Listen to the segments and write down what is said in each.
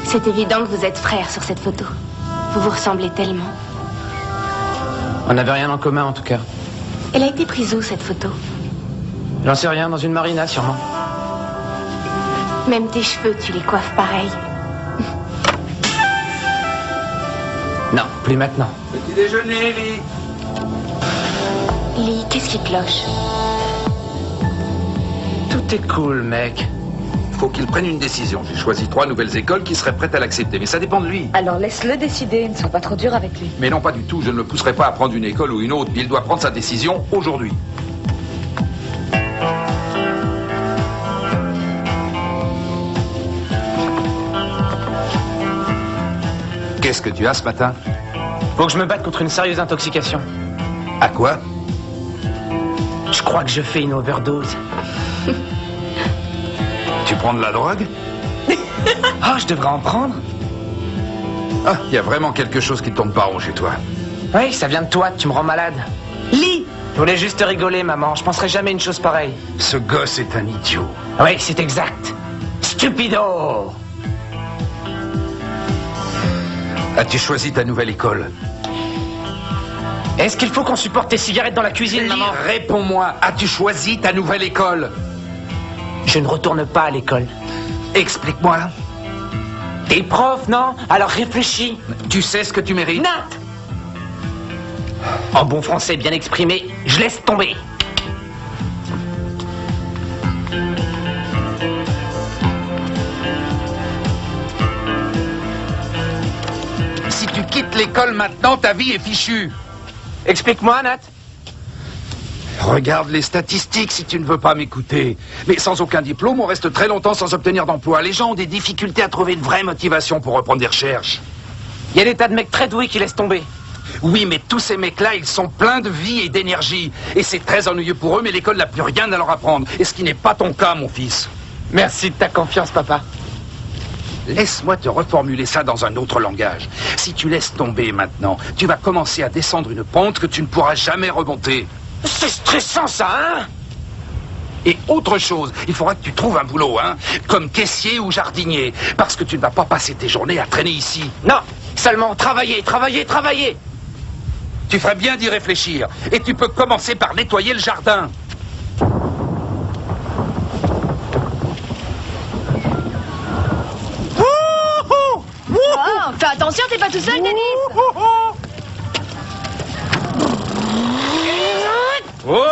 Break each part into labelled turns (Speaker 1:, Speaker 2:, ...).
Speaker 1: C'est évident que vous êtes frères sur cette photo. Vous vous ressemblez tellement.
Speaker 2: On n'avait rien en commun, en tout cas.
Speaker 1: Elle a été prise où, cette photo?
Speaker 2: J'en sais rien, dans une marina, sûrement.
Speaker 1: Même tes cheveux, tu les coiffes pareil.
Speaker 2: Non, plus maintenant.
Speaker 3: Petit déjeuner, Lee.
Speaker 1: Lee, qu'est-ce qui cloche?
Speaker 2: Tout est cool, mec.
Speaker 3: Faut qu'il prenne une décision. J'ai choisi 3 nouvelles écoles qui seraient prêtes à l'accepter, mais ça dépend de lui.
Speaker 4: Alors laisse-le décider, ne sois pas trop dur avec lui.
Speaker 3: Mais non, pas du tout. Je ne le pousserai pas à prendre une école ou une autre. Il doit prendre sa décision aujourd'hui. Qu'est-ce que tu as ce matin?
Speaker 2: Faut que je me batte contre une sérieuse intoxication.
Speaker 3: À quoi?
Speaker 2: Je crois que je fais une overdose.
Speaker 3: Tu prends de la drogue?
Speaker 2: Ah, je devrais en prendre?
Speaker 3: Ah, il y a vraiment quelque chose qui ne tourne pas rond chez toi.
Speaker 2: Oui, ça vient de toi, tu me rends malade.
Speaker 4: Lee!
Speaker 2: Je voulais juste rigoler, maman. Je penserais jamais une chose pareille.
Speaker 3: Ce gosse est un idiot.
Speaker 2: Oui, c'est exact. Stupido!
Speaker 3: As-tu choisi ta nouvelle école?
Speaker 2: Est-ce qu'il faut qu'on supporte tes cigarettes dans la cuisine,
Speaker 3: Lee,
Speaker 2: maman?
Speaker 3: réponds-moi. As-tu choisi ta nouvelle école?
Speaker 2: Je ne retourne pas à l'école.
Speaker 3: Explique-moi.
Speaker 2: T'es prof, non? Alors réfléchis.
Speaker 3: Tu sais ce que tu mérites?
Speaker 2: Nat! En bon français bien exprimé, je laisse tomber.
Speaker 3: Si tu quittes l'école maintenant, ta vie est fichue.
Speaker 2: Explique-moi, Nat.
Speaker 3: Regarde les statistiques si tu ne veux pas m'écouter. Mais sans aucun diplôme, on reste très longtemps sans obtenir d'emploi. Les gens ont des difficultés à trouver une vraie motivation pour reprendre des recherches.
Speaker 2: Il y a des tas de mecs très doués qui laissent tomber.
Speaker 3: Oui, mais tous ces mecs-là, ils sont pleins de vie et d'énergie. Et c'est très ennuyeux pour eux, mais l'école n'a plus rien à leur apprendre. Et ce qui n'est pas ton cas, mon fils.
Speaker 2: Merci de ta confiance, papa.
Speaker 3: Laisse-moi te reformuler ça dans un autre langage. Si tu laisses tomber maintenant, tu vas commencer à descendre une pente que tu ne pourras jamais remonter.
Speaker 2: C'est stressant, ça, hein?
Speaker 3: Et autre chose, il faudra que tu trouves un boulot, hein, comme caissier ou jardinier, parce que tu ne vas pas passer tes journées à traîner ici.
Speaker 2: Non, seulement travailler, travailler, travailler.
Speaker 3: Tu ferais bien d'y réfléchir, et tu peux commencer par nettoyer le jardin.
Speaker 4: Oh, fais attention, t'es pas tout seul, Denis!
Speaker 5: Oh,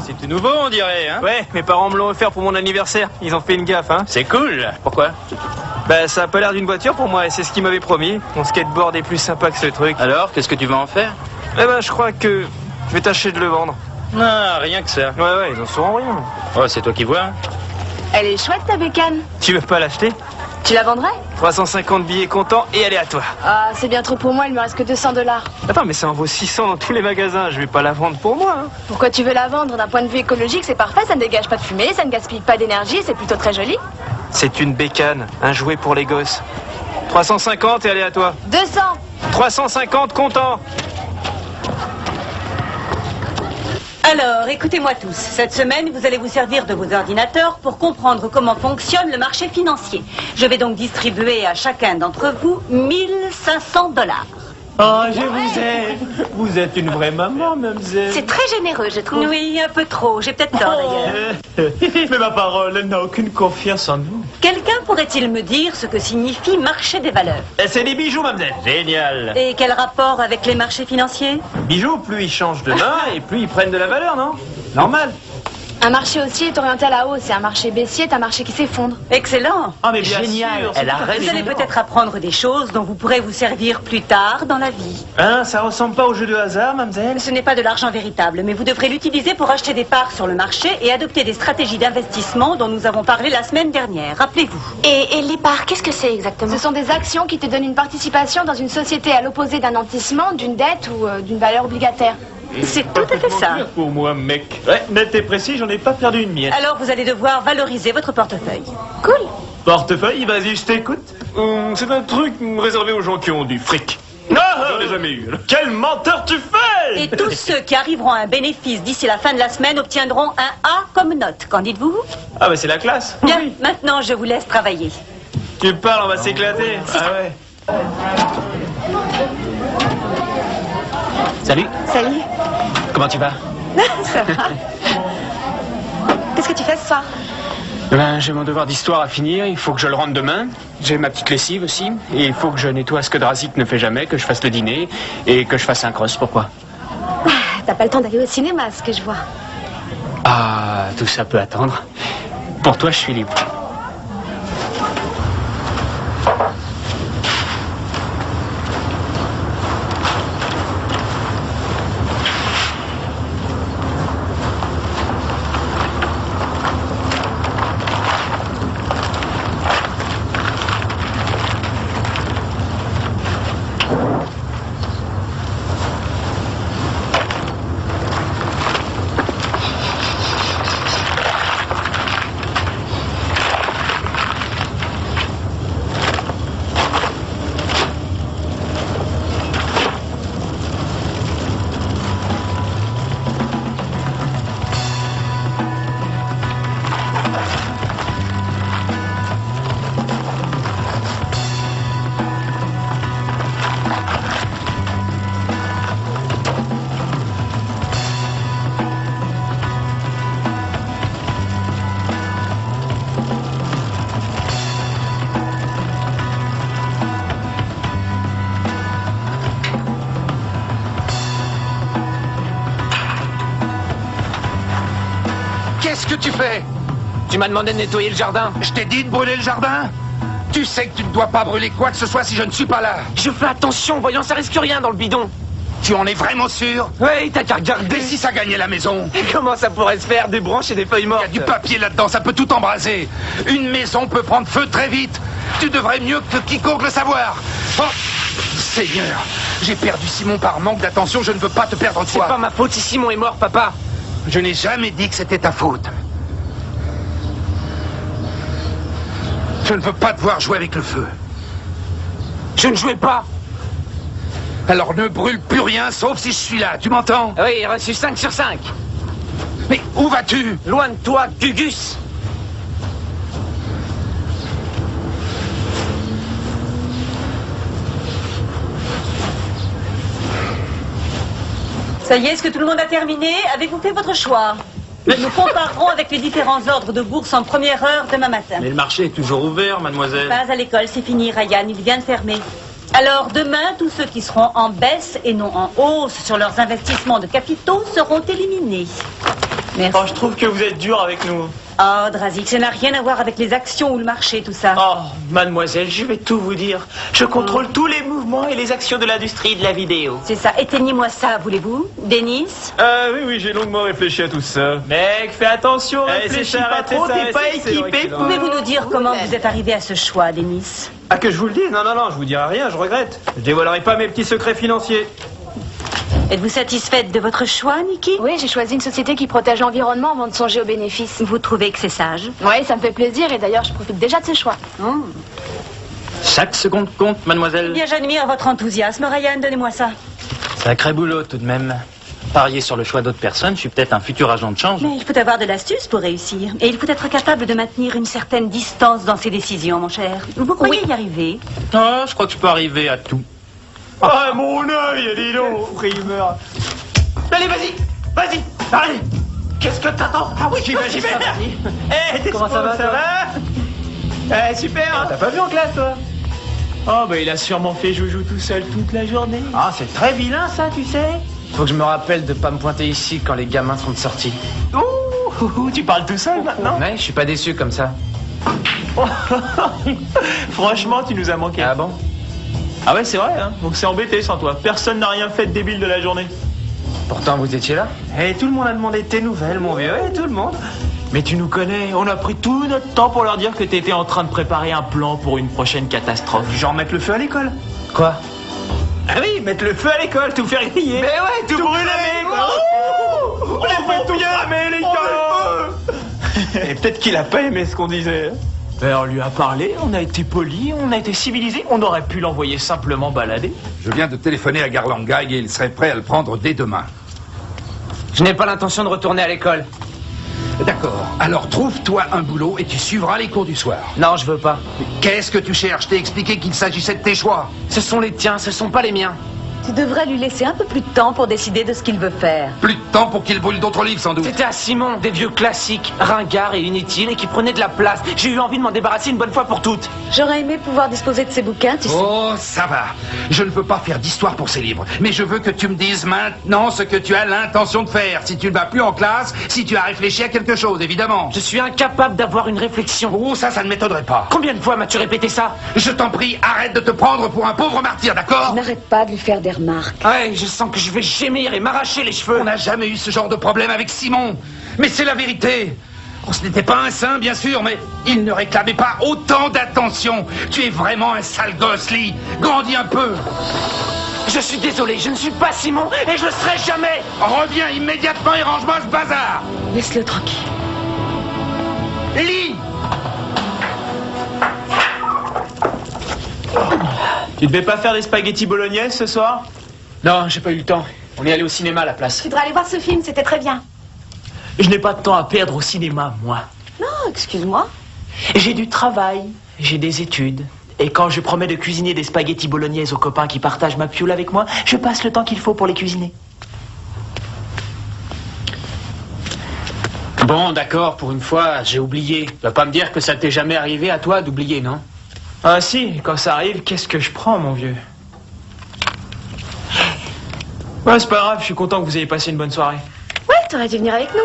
Speaker 5: c'est tout nouveau, on dirait, hein?
Speaker 6: Ouais, mes parents me l'ont offert pour mon anniversaire. Ils ont fait une gaffe, hein.
Speaker 5: C'est cool. Pourquoi?
Speaker 6: Bah, ça a pas l'air d'une voiture pour moi et c'est ce qu'ils m'avaient promis. Mon skateboard est plus sympa que ce truc.
Speaker 5: Alors, qu'est-ce que tu vas en faire?
Speaker 6: Eh ben, je crois que je vais tâcher de le vendre.
Speaker 5: Non, rien que ça.
Speaker 6: Ouais, ils en sauront rien.
Speaker 5: Oh, c'est toi qui vois.
Speaker 4: Elle est chouette, ta bécane.
Speaker 6: Tu veux pas l'acheter?
Speaker 4: Tu la vendrais?
Speaker 6: 350 billets comptants et elle est à toi.
Speaker 4: Ah, c'est bien trop pour moi, il me reste que 200$.
Speaker 6: Attends, mais ça en vaut 600 dans tous les magasins. Je vais pas la vendre pour moi, hein.
Speaker 4: Pourquoi tu veux la vendre? D'un point de vue écologique, c'est parfait, ça ne dégage pas de fumée, ça ne gaspille pas d'énergie, c'est plutôt très joli.
Speaker 6: C'est une bécane, un jouet pour les gosses. 350 et elle est à toi.
Speaker 4: 200!
Speaker 6: 350 comptants.
Speaker 7: Alors, écoutez-moi tous. Cette semaine, vous allez vous servir de vos ordinateurs pour comprendre comment fonctionne le marché financier. Je vais donc distribuer à chacun d'entre vous 1500$.
Speaker 8: Oh, je vous aime. Vous êtes une vraie maman, mademoiselle.
Speaker 1: C'est très généreux, je trouve.
Speaker 7: Oui, un peu trop. J'ai peut-être tort, d'ailleurs.
Speaker 8: Mais ma parole, elle n'a aucune confiance en nous.
Speaker 7: Quelqu'un pourrait-il me dire ce que signifie marché des valeurs?
Speaker 8: C'est des bijoux, mademoiselle. Génial.
Speaker 7: Et quel rapport avec les marchés financiers?
Speaker 8: Bijoux, plus ils changent de main et plus ils prennent de la valeur, non? Normal.
Speaker 4: Un marché haussier est orienté à la hausse et un marché baissier est un marché qui s'effondre.
Speaker 7: Excellent.
Speaker 8: Ah, mais bien
Speaker 2: Génial,
Speaker 8: sûr.
Speaker 2: elle a
Speaker 7: Vous
Speaker 2: raison.
Speaker 7: allez peut-être apprendre des choses dont vous pourrez vous servir plus tard dans la vie.
Speaker 8: Hein, ça ressemble pas au jeu de hasard, mademoiselle?
Speaker 7: Ce n'est pas de l'argent véritable, mais vous devrez l'utiliser pour acheter des parts sur le marché et adopter des stratégies d'investissement dont nous avons parlé la semaine dernière. Rappelez-vous.
Speaker 1: Et les parts, qu'est-ce que c'est exactement?
Speaker 4: Ce sont des actions qui te donnent une participation dans une société à l'opposé d'un nantissement, d'une dette ou d'une valeur obligataire.
Speaker 7: C'est tout à fait ça.
Speaker 8: Pour moi, mec. Ouais, net et précis, j'en ai pas perdu une miette.
Speaker 7: Alors vous allez devoir valoriser votre portefeuille.
Speaker 4: Cool.
Speaker 8: Portefeuille, vas-y, je t'écoute.
Speaker 6: C'est un truc réservé aux gens qui ont du fric.
Speaker 8: Ah,
Speaker 6: J'en ai jamais eu.
Speaker 8: quel menteur tu fais!
Speaker 7: Et tous ceux qui arriveront à un bénéfice d'ici la fin de la semaine obtiendront un A comme note. Qu'en dites-vous?
Speaker 8: Ah, bah c'est la classe.
Speaker 7: Bien, maintenant je vous laisse travailler.
Speaker 6: Tu parles, on va s'éclater. Ah ouais.
Speaker 2: Salut.
Speaker 4: Salut.
Speaker 2: Comment tu vas?
Speaker 4: Ça va. Qu'est-ce que tu fais ce soir?
Speaker 2: Ben, j'ai mon devoir d'histoire à finir, il faut que je le rende demain. J'ai ma petite lessive aussi. Et il faut que je nettoie ce que Drazik ne fait jamais, que je fasse le dîner et que je fasse un cross. Pourquoi?
Speaker 4: T'as pas le temps d'aller au cinéma, ce que je vois.
Speaker 2: Ah, tout ça peut attendre. Pour toi, je suis libre.
Speaker 3: Qu'est-ce que tu fais?
Speaker 2: Tu m'as demandé de nettoyer le jardin.
Speaker 3: Je t'ai dit de brûler le jardin? Tu sais que tu ne dois pas brûler quoi que ce soit si je ne suis pas là.
Speaker 2: Je fais attention, voyons, ça risque rien dans le bidon.
Speaker 3: Tu en es vraiment sûr?
Speaker 2: Oui, t'as qu'à regarder.
Speaker 3: Et si ça gagnait la maison?
Speaker 6: Comment ça pourrait se faire? Des branches et des feuilles
Speaker 3: Il y
Speaker 6: mortes.
Speaker 3: a du papier là-dedans, ça peut tout embraser. Une maison peut prendre feu très vite. Tu devrais mieux que quiconque le savoir. Oh, Seigneur, j'ai perdu Simon par manque d'attention, je ne veux pas te perdre
Speaker 2: C'est
Speaker 3: toi.
Speaker 2: pas ma faute si Simon est mort, papa.
Speaker 3: Je n'ai jamais dit que c'était ta faute. Je ne veux pas te voir jouer avec le feu.
Speaker 2: Je ne jouais pas.
Speaker 3: Alors ne brûle plus rien, sauf si je suis là, tu m'entends?
Speaker 2: Oui, reçu 5 sur 5.
Speaker 3: Mais où vas-tu?
Speaker 2: Loin de toi, Gugus.
Speaker 7: Ça y est, est-ce que tout le monde a terminé? Avez-vous fait votre choix? Nous comparerons avec les différents ordres de bourse en première heure demain matin.
Speaker 6: Mais le marché est toujours ouvert, mademoiselle.
Speaker 7: Pas à l'école, c'est fini, Ryan, il vient de fermer. Alors demain, tous ceux qui seront en baisse et non en hausse sur leurs investissements de capitaux seront éliminés. Merci.
Speaker 6: Oh, je trouve que vous êtes dur avec nous.
Speaker 7: Oh, Drazik, ça n'a rien à voir avec les actions ou le marché, tout ça.
Speaker 8: Oh, mademoiselle, je vais tout vous dire. Je contrôle tous les mouvements et les actions de l'industrie de la vidéo.
Speaker 7: C'est ça, éteignez-moi ça, voulez-vous? Denis?
Speaker 6: Oui, j'ai longuement réfléchi à tout ça.
Speaker 8: Mec, fais attention,
Speaker 6: Eh,
Speaker 8: réfléchis
Speaker 6: c'est ça,
Speaker 8: pas
Speaker 6: arrêtez
Speaker 8: trop,
Speaker 6: ça,
Speaker 8: t'es pas
Speaker 6: c'est vrai
Speaker 8: équipé
Speaker 6: que
Speaker 8: pour...
Speaker 7: Pouvez-vous nous dire comment vous êtes arrivé à ce choix, Denis?
Speaker 6: Ah, que je vous le dise? Non, je vous dirai rien, je regrette. Je dévoilerai pas mes petits secrets financiers.
Speaker 7: Êtes-vous satisfaite de votre choix, Nikki?
Speaker 4: Oui, j'ai choisi une société qui protège l'environnement avant de songer aux bénéfices.
Speaker 7: Vous trouvez que c'est sage?
Speaker 4: Oui, ça me fait plaisir et d'ailleurs, je profite déjà de ce choix.
Speaker 5: Chaque seconde compte, mademoiselle.
Speaker 7: Bien, j'admire votre enthousiasme. Ryan, donnez-moi ça.
Speaker 5: Sacré boulot tout de même. Parier sur le choix d'autres personnes, je suis peut-être un futur agent de change.
Speaker 7: Mais il faut avoir de l'astuce pour réussir. Et il faut être capable de maintenir une certaine distance dans ses décisions, mon cher. Vous croyez y arriver?
Speaker 5: Ah, je crois que je peux arriver à tout.
Speaker 6: Ah, mon œil, dis donc, primeur.
Speaker 8: Allez, vas-y, allez. Qu'est-ce que t'attends? Ah oui, j'imagine. Eh,
Speaker 6: Comment ça va,
Speaker 8: ça va? Eh, super.
Speaker 6: T'as pas vu en classe, toi?
Speaker 8: Oh, bah il a sûrement fait joujou tout seul toute la journée. Ah, c'est très vilain ça, tu sais.
Speaker 2: Faut que je me rappelle de pas me pointer ici quand les gamins seront sortis.
Speaker 8: Ouh, tu parles tout seul maintenant?
Speaker 2: Ouais, je suis pas déçu comme ça.
Speaker 8: Franchement, tu nous as manqué.
Speaker 2: Ah bon?
Speaker 6: Ah ouais, c'est vrai, hein. Donc c'est embêté sans toi. Personne n'a rien fait de débile de la journée.
Speaker 2: Pourtant, vous étiez là?
Speaker 8: Et tout le monde a demandé tes nouvelles, mon vieux, et tout le monde. Mais tu nous connais, on a pris tout notre temps pour leur dire que t'étais en train de préparer un plan pour une prochaine catastrophe. Genre mettre le feu à l'école.
Speaker 2: Quoi?
Speaker 8: Ah oui, mettre le feu à l'école, tout faire griller. Mais ouais, tout brûler, quoi. On les fait tout cramer, l'école. Et peut-être qu'il a pas aimé ce qu'on disait. Ben, on lui a parlé, on a été poli, on a été civilisé, on aurait pu l'envoyer simplement balader.
Speaker 3: Je viens de téléphoner à Garlangai et il serait prêt à le prendre dès demain.
Speaker 2: Je n'ai pas l'intention de retourner à l'école.
Speaker 3: D'accord. Alors trouve-toi un boulot et tu suivras les cours du soir.
Speaker 5: Non, je veux pas.
Speaker 3: Qu'est-ce que tu cherches? Je t'ai expliqué qu'il s'agissait de tes choix.
Speaker 2: Ce sont les tiens, ce sont pas les miens.
Speaker 7: Tu devrais lui laisser un peu plus de temps pour décider de ce qu'il veut faire.
Speaker 3: Plus de temps pour qu'il brûle d'autres livres, sans doute.
Speaker 2: C'était à Simon, des vieux classiques, ringards et inutiles et qui prenaient de la place. J'ai eu envie de m'en débarrasser une bonne fois pour toutes.
Speaker 7: J'aurais aimé pouvoir disposer de ces bouquins, tu sais.
Speaker 3: Oh, ça va. Je ne veux pas faire d'histoire pour ces livres. Mais je veux que tu me dises maintenant ce que tu as l'intention de faire. Si tu ne vas plus en classe, si tu as réfléchi à quelque chose, évidemment.
Speaker 2: Je suis incapable d'avoir une réflexion.
Speaker 3: Oh, ça ne m'étonnerait pas.
Speaker 2: Combien de fois m'as-tu répété ça?
Speaker 3: Je t'en prie, arrête de te prendre pour un pauvre martyr, d'accord?
Speaker 7: N'arrête pas de lui faire des remarques.
Speaker 2: Ouais, je sens que je vais gémir et m'arracher les cheveux.
Speaker 3: On n'a jamais eu ce genre de problème avec Simon. Mais c'est la vérité. Oh, ce n'était pas un saint, bien sûr, mais il ne réclamait pas autant d'attention. Tu es vraiment un sale gosse, Lee. Grandis un peu.
Speaker 2: Je suis désolé, je ne suis pas Simon et je le serai jamais.
Speaker 3: Reviens immédiatement et range-moi ce bazar.
Speaker 7: Laisse-le tranquille.
Speaker 3: Lee!
Speaker 8: Tu devais pas faire des spaghettis bolognaises ce soir?
Speaker 2: Non, j'ai pas eu le temps. On est allé au cinéma à la place.
Speaker 4: Tu devrais aller voir ce film, c'était très bien.
Speaker 5: Je n'ai pas de temps à perdre au cinéma, moi.
Speaker 4: Non, excuse-moi.
Speaker 5: J'ai du travail, j'ai des études. Et quand je promets de cuisiner des spaghettis bolognaises aux copains qui partagent ma pioule avec moi, je passe le temps qu'il faut pour les cuisiner.
Speaker 2: Bon, d'accord, pour une fois, j'ai oublié. Tu vas pas me dire que ça t'est jamais arrivé à toi d'oublier, non?
Speaker 8: Ah si, quand ça arrive, qu'est-ce que je prends, mon vieux? Ouais, c'est pas grave, je suis content que vous ayez passé une bonne soirée.
Speaker 4: Ouais, t'aurais dû venir avec nous.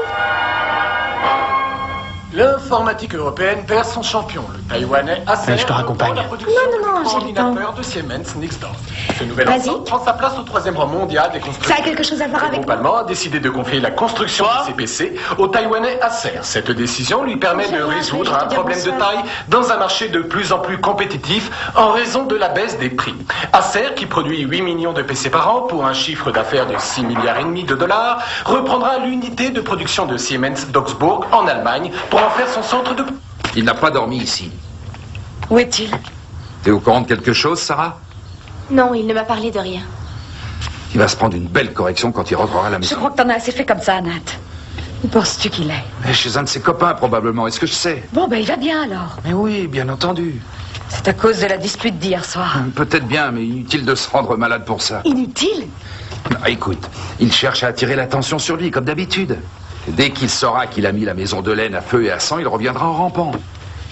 Speaker 9: L'informatique européenne perd son champion, le Taïwanais Acer.
Speaker 2: Je te raccompagne.
Speaker 9: La production
Speaker 4: Non, j'ai le temps.
Speaker 9: ordinateur de Siemens Nixdorf. Ce nouvel
Speaker 4: Vas-y.
Speaker 9: ensemble prend sa place au 3e rang mondial des constructeurs.
Speaker 4: Ça a quelque chose à voir
Speaker 9: Le
Speaker 4: avec
Speaker 9: groupe
Speaker 4: nous.
Speaker 9: allemand a décidé de confier la construction de CPC au Taïwanais Acer. Cette décision lui permet de résoudre un problème de taille dans un marché de plus en plus compétitif en raison de la baisse des prix. Acer, qui produit 8 millions de PC par an pour un chiffre d'affaires de 6 milliards et demi de dollars, reprendra l'unité de production de Siemens d'Augsburg en Allemagne pour en faire son centre de...
Speaker 3: Il n'a pas dormi ici.
Speaker 7: Où est-il?
Speaker 3: T'es au courant de quelque chose, Sarah?
Speaker 1: Non, il ne m'a parlé de rien.
Speaker 3: Il va se prendre une belle correction quand il rentrera à la
Speaker 7: Je
Speaker 3: maison.
Speaker 7: crois que t'en as assez fait comme ça, Nat. Où penses-tu qu'il est?
Speaker 3: Mais chez un de ses copains, probablement. Est-ce que je sais?
Speaker 7: Bon, ben il va bien alors.
Speaker 3: Mais oui, bien entendu.
Speaker 7: C'est à cause de la dispute d'hier soir.
Speaker 3: Peut-être bien, mais inutile de se rendre malade pour ça.
Speaker 7: Inutile?
Speaker 3: Ah, écoute, il cherche à attirer l'attention sur lui, comme d'habitude. Dès qu'il saura qu'il a mis la maison de laine à feu et à sang, il reviendra en rampant.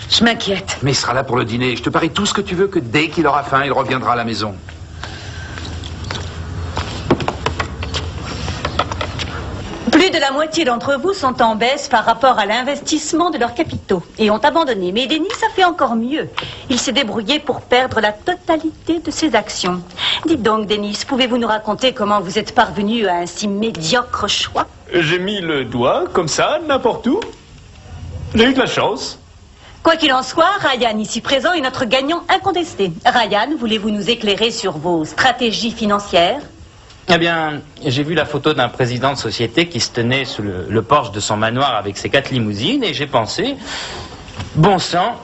Speaker 7: Je m'inquiète.
Speaker 3: Mais il sera là pour le dîner. Je te parie tout ce que tu veux que dès qu'il aura faim, il reviendra à la maison.
Speaker 7: Plus de la moitié d'entre vous sont en baisse par rapport à l'investissement de leurs capitaux et ont abandonné. Mais Denis a fait encore mieux. Il s'est débrouillé pour perdre la totalité de ses actions. Dites donc, Denis, pouvez-vous nous raconter comment vous êtes parvenu à un si médiocre choix?
Speaker 8: J'ai mis le doigt, comme ça, n'importe où. J'ai eu de la chance.
Speaker 7: Quoi qu'il en soit, Ryan, ici présent, est notre gagnant incontesté. Ryan, voulez-vous nous éclairer sur vos stratégies financières?
Speaker 5: Eh bien, j'ai vu la photo d'un président de société qui se tenait sous le porche de son manoir avec ses 4 limousines et j'ai pensé, bon sang,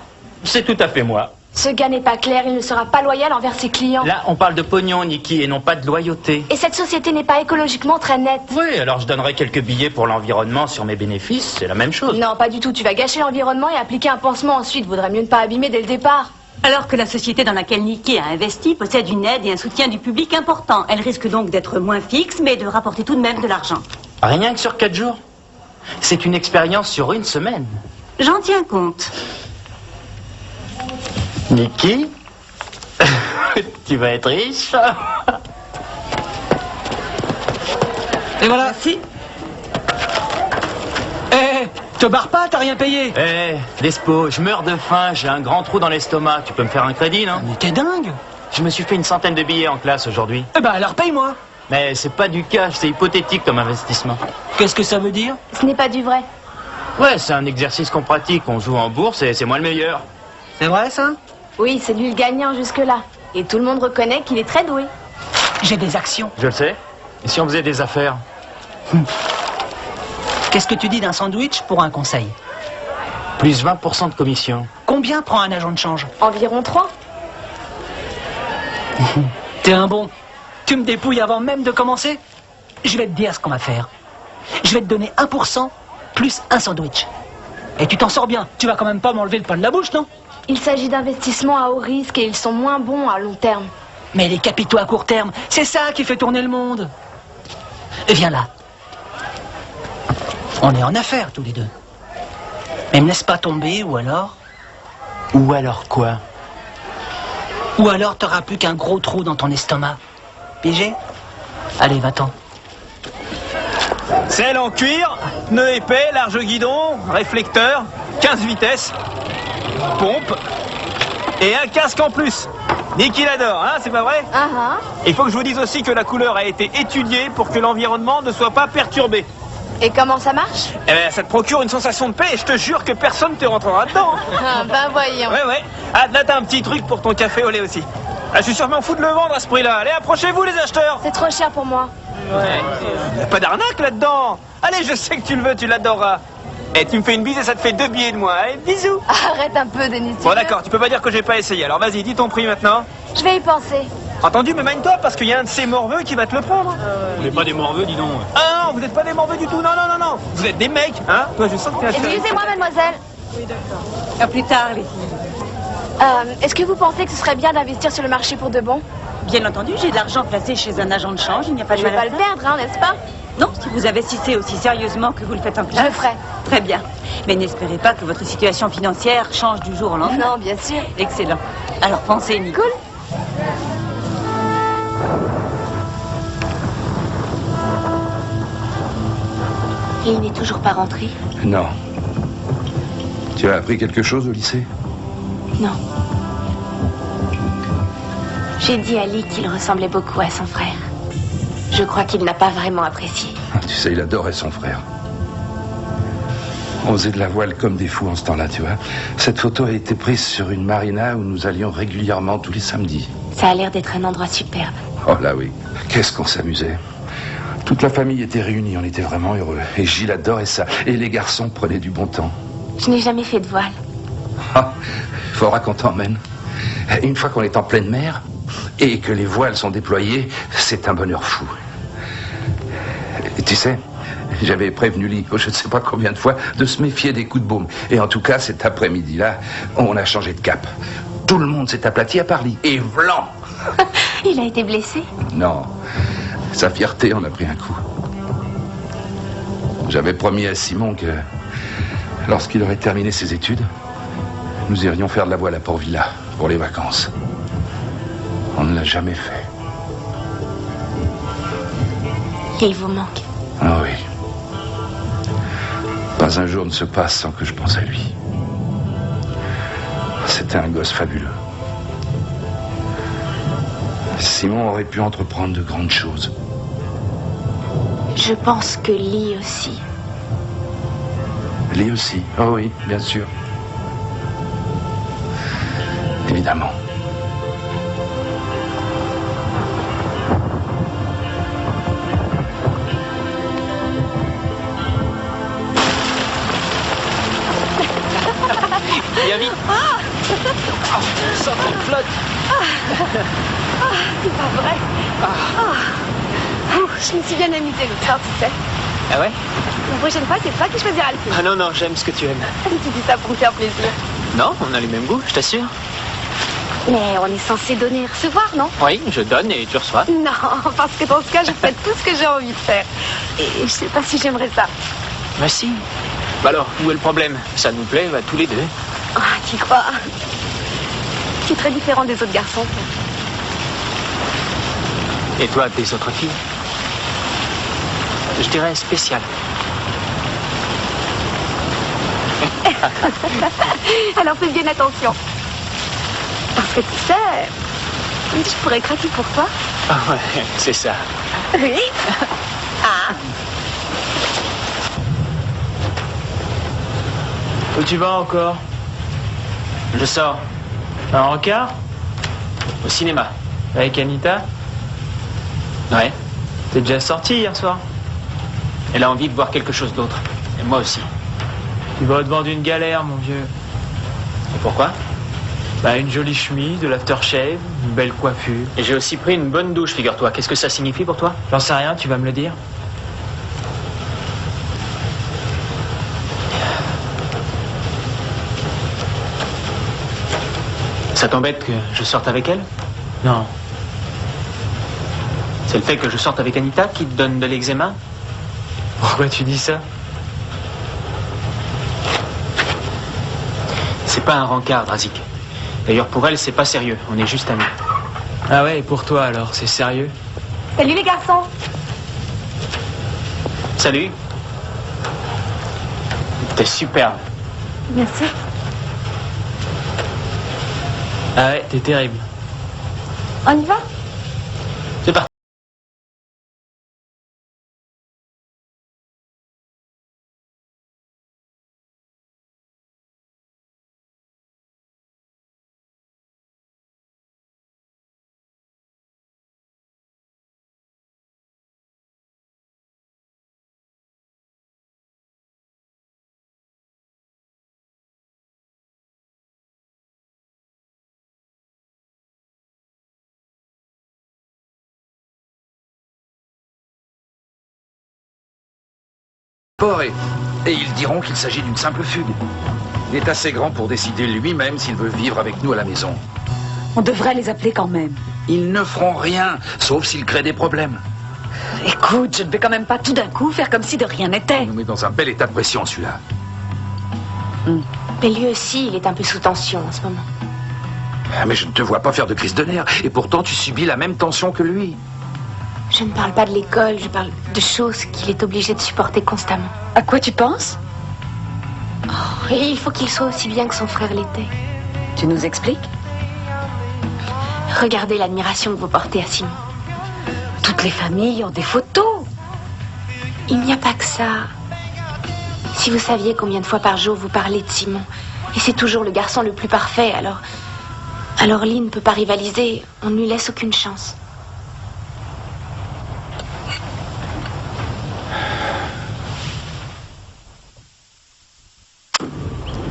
Speaker 5: c'est tout à fait moi.
Speaker 4: Ce gars n'est pas clair, il ne sera pas loyal envers ses clients.
Speaker 5: Là, on parle de pognon, Nikki, et non pas de loyauté.
Speaker 4: Et cette société n'est pas écologiquement très nette.
Speaker 5: Oui, alors je donnerai quelques billets pour l'environnement sur mes bénéfices, c'est la même chose.
Speaker 4: Non, pas du tout. Tu vas gâcher l'environnement et appliquer un pansement ensuite. Vaudrait mieux ne pas abîmer dès le départ.
Speaker 7: Alors que la société dans laquelle Nikki a investi possède une aide et un soutien du public important. Elle risque donc d'être moins fixe, mais de rapporter tout de même de l'argent.
Speaker 5: Rien que sur 4 jours. C'est une expérience sur une semaine.
Speaker 7: J'en tiens compte.
Speaker 5: Nikki, tu vas être riche.
Speaker 2: Et voilà.
Speaker 7: Merci.
Speaker 2: Te barre pas, t'as rien payé.
Speaker 5: Lespo, je meurs de faim, j'ai un grand trou dans l'estomac. Tu peux me faire un crédit, non?
Speaker 2: Mais t'es dingue.
Speaker 5: Je me suis fait une centaine de billets en classe aujourd'hui.
Speaker 2: Eh ben alors paye-moi.
Speaker 5: Mais c'est pas du cash, c'est hypothétique comme investissement.
Speaker 2: Qu'est-ce que ça veut dire?
Speaker 4: Ce n'est pas du vrai.
Speaker 5: Ouais, c'est un exercice qu'on pratique. On joue en bourse et c'est moi le meilleur.
Speaker 2: C'est vrai ça?
Speaker 4: Oui, c'est lui le gagnant jusque-là. Et tout le monde reconnaît qu'il est très doué.
Speaker 2: J'ai des actions.
Speaker 5: Je le sais. Et si on faisait des affaires?
Speaker 2: Qu'est-ce que tu dis d'un sandwich pour un conseil?
Speaker 5: Plus 20% de commission.
Speaker 2: Combien prend un agent de change?
Speaker 4: Environ 3.
Speaker 2: T'es un bon. Tu me dépouilles avant même de commencer? Je vais te dire ce qu'on va faire. Je vais te donner 1%
Speaker 10: plus un sandwich. Et tu t'en sors bien. Tu vas quand même pas m'enlever le pain de la bouche, non?
Speaker 4: Il s'agit d'investissements à haut risque et ils sont moins bons à long terme.
Speaker 10: Mais les capitaux à court terme, c'est ça qui fait tourner le monde. Et viens là. On est en affaires tous les deux. Mais me laisse pas tomber, ou alors...
Speaker 5: Ou alors quoi?
Speaker 10: Ou alors t'auras plus qu'un gros trou dans ton estomac. Pigé? Allez, va-t'en.
Speaker 8: Selle en cuir, pneu épais, large guidon, réflecteur, 15 vitesses, pompe et un casque en plus. Niki l'adore, hein, c'est pas vrai? Il faut que je vous dise aussi que la couleur a été étudiée pour que l'environnement ne soit pas perturbé.
Speaker 4: Et comment ça marche?
Speaker 8: Eh ben, ça te procure une sensation de paix et je te jure que personne te rentrera dedans.
Speaker 4: Ah, ben voyons.
Speaker 8: Ouais. Ah, là t'as un petit truc pour ton café au lait aussi. Ah, je suis sûrement fou de le vendre à ce prix-là. Allez, approchez-vous les acheteurs.
Speaker 4: C'est trop cher pour moi.
Speaker 8: Ouais. Y a pas d'arnaque là-dedans. Allez, je sais que tu le veux, tu l'adoreras. Et tu me fais une bise et ça te fait 2 billets de moi. Allez, bisous.
Speaker 4: Arrête un peu, Denis.
Speaker 8: Bon d'accord, tu peux pas dire que j'ai pas essayé. Alors vas-y, dis ton prix maintenant.
Speaker 4: Je vais y penser.
Speaker 8: Entendu, mais mène-toi parce qu'il y a un de ces morveux qui va te le prendre.
Speaker 5: Vous n'êtes pas des morveux, dis donc.
Speaker 8: Ah non, vous n'êtes pas des morveux du tout. Non. Vous êtes des mecs, hein. Toi, je sens que t'es assez...
Speaker 4: Excusez-moi, mademoiselle.
Speaker 7: Oui, d'accord. À plus tard, les filles.
Speaker 4: Est-ce que vous pensez que ce serait bien d'investir sur le marché pour de bon?
Speaker 7: Bien entendu, j'ai de l'argent placé chez un agent de change, il n'y a pas de
Speaker 4: Je vais
Speaker 7: mal à
Speaker 4: pas le
Speaker 7: faire.
Speaker 4: perdre, hein, n'est-ce pas?
Speaker 7: Non, si vous investissez aussi sérieusement que vous le faites en classe.
Speaker 4: Je le ferai.
Speaker 7: Très bien. Mais n'espérez pas que votre situation financière change du jour au lendemain.
Speaker 4: Non, bien sûr.
Speaker 7: Excellent. Alors pensez, Nico.
Speaker 4: Cool.
Speaker 1: Et il n'est toujours pas rentré?
Speaker 3: Non. Tu as appris quelque chose au lycée?
Speaker 1: Non. J'ai dit à Lee qu'il ressemblait beaucoup à son frère. Je crois qu'il n'a pas vraiment apprécié.
Speaker 3: Tu sais, il adorait son frère. On faisait de la voile comme des fous en ce temps-là, tu vois. Cette photo a été prise sur une marina où nous allions régulièrement tous les samedis.
Speaker 1: Ça a l'air d'être un endroit superbe.
Speaker 3: Oh là oui, qu'est-ce qu'on s'amusait. Toute la famille était réunie, on était vraiment heureux. Et Gilles adorait ça. Et les garçons prenaient du bon temps.
Speaker 1: Je n'ai jamais fait de voile.
Speaker 3: Ah, faudra qu'on t'emmène. Une fois qu'on est en pleine mer et que les voiles sont déployées, c'est un bonheur fou. Et tu sais, j'avais prévenu Lee, je ne sais pas combien de fois, de se méfier des coups de baume. Et en tout cas, cet après-midi-là, on a changé de cap. Tout le monde s'est aplati à part Lee. Et vlan!
Speaker 1: Il a été blessé?
Speaker 3: Non. Sa fierté en a pris un coup. J'avais promis à Simon que, lorsqu'il aurait terminé ses études, nous irions faire de la voile à Port-Villa pour les vacances. On ne l'a jamais fait.
Speaker 1: Et il vous manque?
Speaker 3: Ah oui. Pas un jour ne se passe sans que je pense à lui. C'était un gosse fabuleux. Simon aurait pu entreprendre de grandes choses.
Speaker 1: Je pense que Lee aussi.
Speaker 3: Lee aussi. Oh oui, bien sûr. Évidemment.
Speaker 8: Viens vite. Ça te flotte.
Speaker 4: C'est pas vrai. Je me suis bien amusée l'autre soir, tu sais.
Speaker 8: Ah ouais?
Speaker 4: La prochaine fois, c'est toi qui choisiras le film.
Speaker 5: Ah non, j'aime ce que tu aimes.
Speaker 4: Tu dis ça pour me faire plaisir.
Speaker 5: Non, on a les mêmes goûts, je t'assure.
Speaker 4: Mais on est censé donner et recevoir, non?
Speaker 5: Oui, je donne et tu reçois.
Speaker 4: Non, parce que dans ce cas, je fais tout ce que j'ai envie de faire. Et je sais pas si j'aimerais ça.
Speaker 5: Bah si. Bah alors, où est le problème? Ça nous plaît, tous les deux.
Speaker 4: Ah, tu crois? Tu es très différent des autres garçons.
Speaker 5: Et toi, des autres filles? Je dirais spécial.
Speaker 4: Alors fais bien attention. Parce que tu sais, je pourrais craquer pour toi.
Speaker 5: Ah ouais, c'est ça.
Speaker 4: Oui. Ah.
Speaker 8: Où tu vas encore?
Speaker 5: Je sors.
Speaker 8: Un rencard?
Speaker 5: Au cinéma.
Speaker 8: Avec Anita?
Speaker 5: Ouais.
Speaker 8: T'es déjà sorti hier soir?
Speaker 5: Elle a envie de voir quelque chose d'autre. Et moi aussi.
Speaker 8: Tu vas au-devant d'une galère, mon vieux.
Speaker 5: Et pourquoi?
Speaker 8: Bah, une jolie chemise, de l'aftershave, une belle coiffure.
Speaker 5: Et j'ai aussi pris une bonne douche, figure-toi. Qu'est-ce que ça signifie pour toi?
Speaker 8: J'en sais rien, tu vas me le dire.
Speaker 2: Ça t'embête que je sorte avec elle?
Speaker 5: Non.
Speaker 2: C'est le fait que je sorte avec Anita qui te donne de l'eczéma?
Speaker 5: Pourquoi tu dis ça?
Speaker 2: C'est pas un rencard, Drazik. D'ailleurs, pour elle, c'est pas sérieux. On est juste amis.
Speaker 5: Ah ouais, et pour toi alors, c'est sérieux?
Speaker 4: Salut les garçons.
Speaker 2: Salut. T'es superbe.
Speaker 4: Merci.
Speaker 5: Ah ouais, t'es terrible.
Speaker 4: On y va?
Speaker 2: C'est parti.
Speaker 3: Et ils diront qu'il s'agit d'une simple fugue. Il est assez grand pour décider lui-même s'il veut vivre avec nous à la maison.
Speaker 7: On devrait les appeler quand même.
Speaker 3: Ils ne feront rien, sauf s'ils créent des problèmes.
Speaker 7: Écoute, je ne vais quand même pas tout d'un coup faire comme si de rien n'était.
Speaker 3: On nous met dans un bel état de pression, celui-là.
Speaker 1: Mais lui aussi, il est un peu sous tension en ce moment.
Speaker 3: Ah, mais je ne te vois pas faire de crise de nerfs. Et pourtant, tu subis la même tension que lui.
Speaker 1: Je ne parle pas de l'école, je parle de choses qu'il est obligé de supporter constamment.
Speaker 7: À quoi tu penses?
Speaker 1: Oh, et il faut qu'il soit aussi bien que son frère l'était.
Speaker 7: Tu nous expliques?
Speaker 1: Regardez l'admiration que vous portez à Simon.
Speaker 7: Toutes les familles ont des photos.
Speaker 1: Il n'y a pas que ça. Si vous saviez combien de fois par jour vous parlez de Simon, et c'est toujours le garçon le plus parfait, alors Lee ne peut pas rivaliser, on ne lui laisse aucune chance.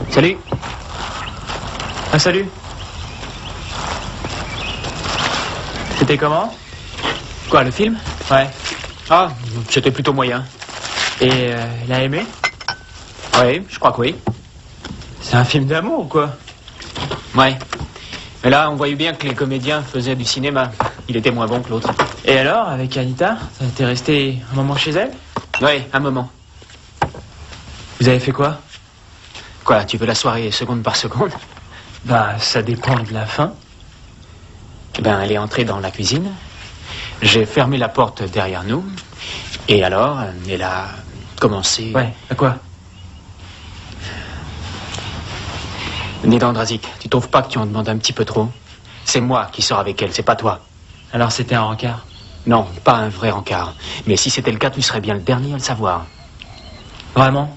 Speaker 2: Salut. Ah, salut. C'était comment? Quoi, le film? Ouais. Ah, c'était plutôt moyen. Et elle a aimé? Oui, je crois que oui. C'est un film d'amour ou quoi? Ouais. Mais là, on voyait bien que les comédiens faisaient du cinéma. Il était moins bon que l'autre. Et alors, avec Anita, t'es resté un moment chez elle? Oui, un moment. Vous avez fait quoi? Quoi, tu veux la soirée seconde par seconde? Bah, ça dépend de la fin. Eh ben, elle est entrée dans la cuisine. J'ai fermé la porte derrière nous. Et alors, elle a commencé... Ouais, à quoi? Dis donc, Drazik, tu trouves pas que tu en demandes un petit peu trop? C'est moi qui sors avec elle, c'est pas toi. Alors c'était un rencard? Non, pas un vrai rencard. Mais si c'était le cas, tu serais bien le dernier à le savoir. Vraiment?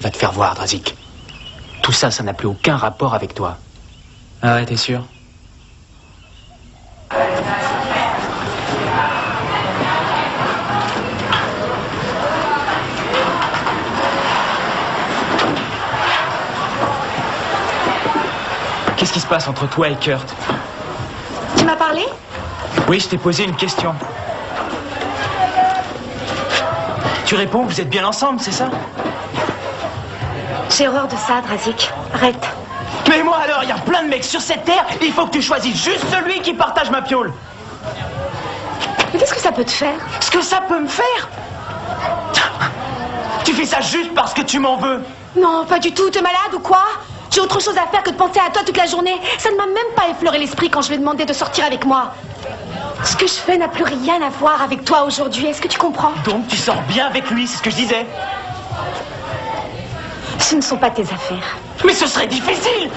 Speaker 2: Va te faire voir, Drazik. Tout ça, ça n'a plus aucun rapport avec toi. Ah ouais, t'es sûr? Qu'est-ce qui se passe entre toi et Kurt?
Speaker 4: Tu m'as parlé?
Speaker 2: Oui, je t'ai posé une question. Tu réponds, vous êtes bien ensemble, c'est ça?
Speaker 4: J'ai horreur de ça, Drazik. Arrête.
Speaker 10: Mais moi alors, il y a plein de mecs sur cette terre, il faut que tu choisisses juste celui qui partage ma piole.
Speaker 4: Mais qu'est-ce que ça peut te faire?
Speaker 10: Ce que ça peut me faire? Tu fais ça juste parce que tu m'en veux.
Speaker 4: Non, pas du tout. T'es malade ou quoi? J'ai autre chose à faire que de penser à toi toute la journée. Ça ne m'a même pas effleuré l'esprit quand je lui ai demandé de sortir avec moi. Ce que je fais n'a plus rien à voir avec toi aujourd'hui. Est-ce que tu comprends?
Speaker 10: Donc tu sors bien avec lui, c'est ce que je disais.
Speaker 4: Ce ne sont pas tes affaires.
Speaker 10: Mais ce serait difficile.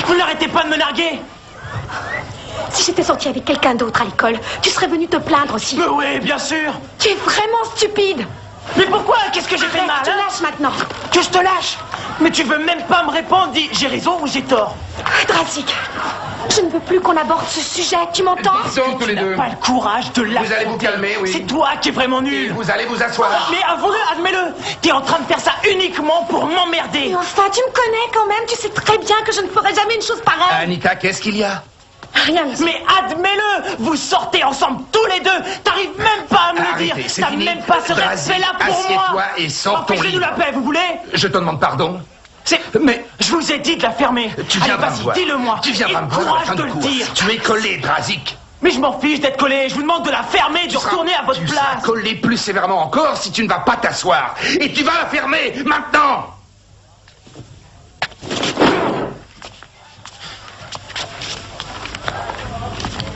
Speaker 10: Vous n'arrêtez pas de me narguer.
Speaker 4: Si j'étais sortie avec quelqu'un d'autre à l'école, tu serais venu te plaindre aussi.
Speaker 10: Mais oui, bien sûr.
Speaker 4: Tu es vraiment stupide.
Speaker 10: Mais pourquoi? Qu'est-ce que j'ai fait de mal?
Speaker 4: Je te lâche maintenant.
Speaker 10: Que je te lâche? Mais tu veux même pas me répondre. Dis, j'ai raison ou j'ai tort?
Speaker 4: Drazik, je ne veux plus qu'on aborde ce sujet. Tu m'entends?
Speaker 3: Tous les deux.
Speaker 10: Tu n'as pas le courage de l'affronter.
Speaker 3: Vous allez vous calmer, oui.
Speaker 10: C'est toi qui es vraiment nul.
Speaker 3: Et vous allez vous asseoir.
Speaker 10: Mais avoue-le, admets-le. T'es en train de faire ça uniquement pour m'emmerder.
Speaker 4: Mais enfin, tu me connais quand même. Tu sais très bien que je ne ferai jamais une chose pareille.
Speaker 3: Anita, qu'est-ce qu'il y a?
Speaker 4: Rien, monsieur.
Speaker 10: Mais admets-le. Vous sortez ensemble tous les deux. T'arrives même pas à me le dire.
Speaker 3: C'est
Speaker 10: T'as
Speaker 3: fini.
Speaker 10: même pas ce respect-là pour moi.
Speaker 3: Assieds-toi et sors ton
Speaker 10: Empêchez-nous
Speaker 3: livre.
Speaker 10: la paix, vous voulez?
Speaker 3: Je te demande pardon. Mais
Speaker 10: je vous ai dit de la fermer.
Speaker 3: Tu viens
Speaker 10: Allez, vas-y, dis-le-moi.
Speaker 3: Tu viendras me voir à la fin de le dire. Tu es collé, Drazik.
Speaker 10: Mais je m'en fiche d'être collé. Je vous demande de la fermer, de retourner à votre place.
Speaker 3: Tu seras collé plus sévèrement encore si tu ne vas pas t'asseoir. Et tu vas la fermer maintenant.